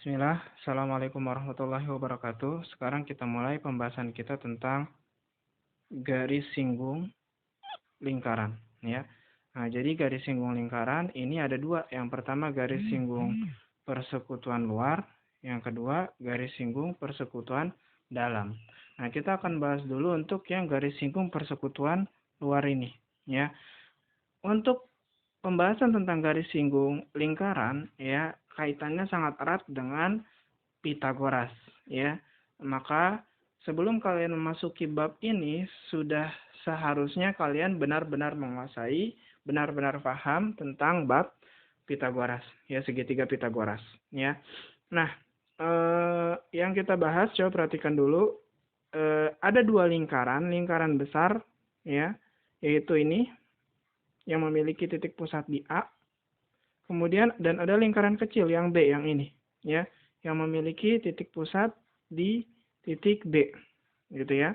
Bismillah, Assalamualaikum warahmatullahi wabarakatuh. Sekarang kita mulai pembahasan kita tentang garis singgung lingkaran, ya. Nah, jadi garis singgung lingkaran ini ada dua. Yang pertama garis singgung persekutuan luar, yang kedua garis singgung persekutuan dalam. Nah, kita akan bahas dulu untuk yang garis singgung persekutuan luar ini, ya. Untuk pembahasan tentang garis singgung lingkaran, ya, kaitannya sangat erat dengan Pitagoras, ya. Maka sebelum kalian memasuki bab ini sudah seharusnya kalian benar-benar menguasai, benar-benar paham tentang bab Pitagoras, ya, segitiga Pitagoras, ya. Nah, yang kita bahas coba perhatikan dulu, ada dua lingkaran besar, ya, yaitu ini yang memiliki titik pusat di A. Kemudian dan ada lingkaran kecil yang B yang ini, ya, yang memiliki titik pusat di titik B, gitu ya.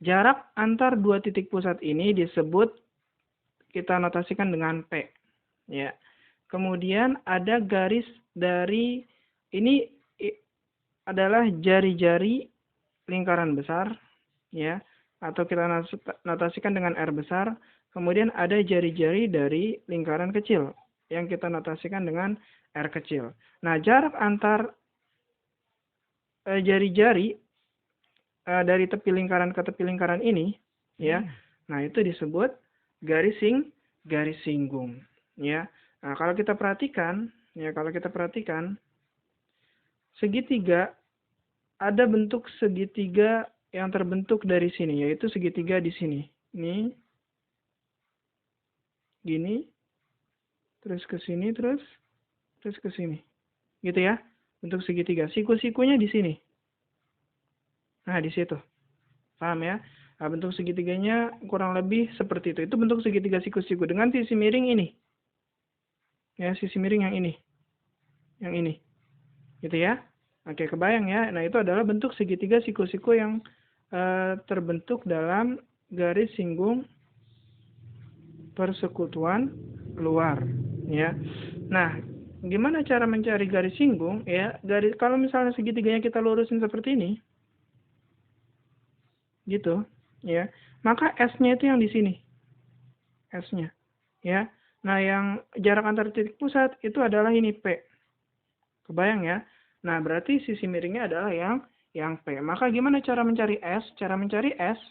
Jarak antar dua titik pusat ini disebut, kita notasikan dengan P, ya. Kemudian ada garis dari ini adalah jari-jari lingkaran besar, ya, atau kita notasikan dengan R besar. Kemudian ada jari-jari dari lingkaran kecil yang kita notasikan dengan R kecil. Nah, jarak antar jari-jari dari tepi lingkaran ke tepi lingkaran ini, ya. Nah, itu disebut garis singgung, ya. Nah, kalau kita perhatikan, segitiga, ada bentuk segitiga yang terbentuk dari sini, yaitu segitiga di sini. Ini gini, terus ke sini, terus ke sini. Gitu ya. Bentuk segitiga. Siku-sikunya di sini. Nah, di situ. Paham ya? Nah, bentuk segitiganya kurang lebih seperti itu. Itu bentuk segitiga siku-siku dengan sisi miring ini. Ya, sisi miring yang ini. Yang ini. Gitu ya. Oke, kebayang ya. Nah, itu adalah bentuk segitiga siku-siku yang terbentuk dalam garis singgung persekutuan luar, ya. Nah, gimana cara mencari garis singgung, ya? Kalau misalnya segitiganya kita lurusin seperti ini, gitu, ya. Maka S-nya itu yang di sini. S-nya, ya. Nah, yang jarak antar titik pusat itu adalah ini P. Kebayang ya? Nah, berarti sisi miringnya adalah yang P. Maka gimana cara mencari S? Cara mencari S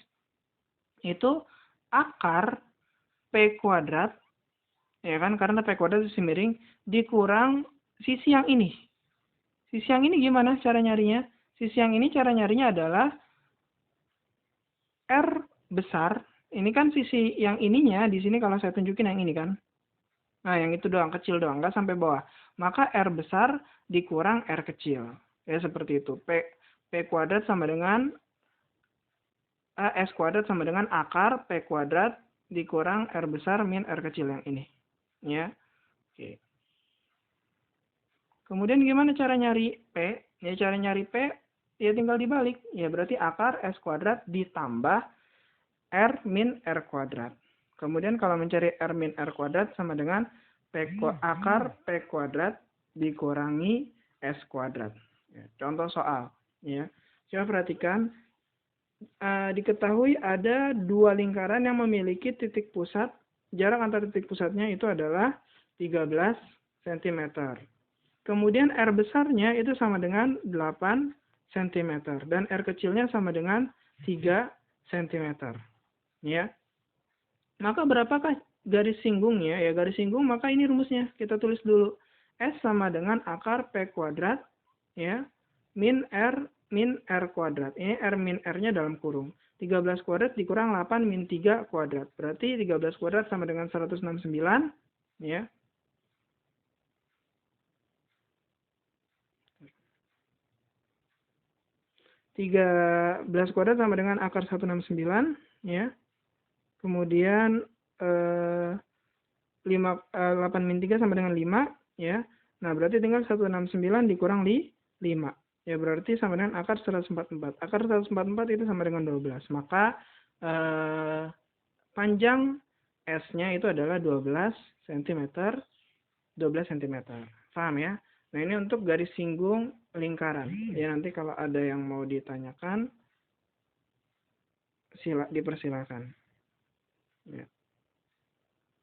itu akar P kuadrat, ya kan, karena P kuadrat sisi miring dikurang sisi yang ini. Sisi yang ini gimana cara nyarinya? Sisi yang ini cara nyarinya adalah R besar. Ini kan sisi yang ininya di sini kalau saya tunjukin yang ini kan. Nah, yang itu doang, kecil doang, nggak sampai bawah. Maka R besar dikurang R kecil. Ya, seperti itu. P kuadrat sama dengan S kuadrat sama dengan akar P kuadrat dikurang R besar min R kecil yang ini. Ya. Oke. Kemudian gimana cara nyari P? Ya, cara nyari P ya tinggal dibalik. Ya, berarti akar S kuadrat ditambah R min R kuadrat. Kemudian kalau mencari R min R kuadrat sama dengan akar P kuadrat dikurangi S kuadrat. Ya, contoh soal. Ya. Coba perhatikan. Diketahui ada dua lingkaran yang memiliki titik pusat. Jarak antar titik pusatnya itu adalah 13 cm. Kemudian R besarnya itu sama dengan 8 cm. Dan R kecilnya sama dengan 3 cm. Ya. Maka berapakah garis singgungnya? Ya, garis singgung, maka ini rumusnya. Kita tulis dulu. S sama dengan akar P kuadrat, ya, min R kuadrat. Ini R min R-nya dalam kurung. 13 kuadrat dikurang 8 min 3 kuadrat. Berarti 13 kuadrat sama dengan 169, ya. 13 kuadrat sama dengan akar 169, ya. Kemudian 8 min 3 sama dengan 5, ya. Nah, berarti tinggal 169 dikurang 5. Ya, berarti sama dengan akar 144. Akar 144 itu sama dengan 12. Maka panjang S-nya itu adalah 12 cm. 12 cm. Paham ya? Nah, ini untuk garis singgung lingkaran. Ya, nanti kalau ada yang mau ditanyakan, dipersilakan. Ya.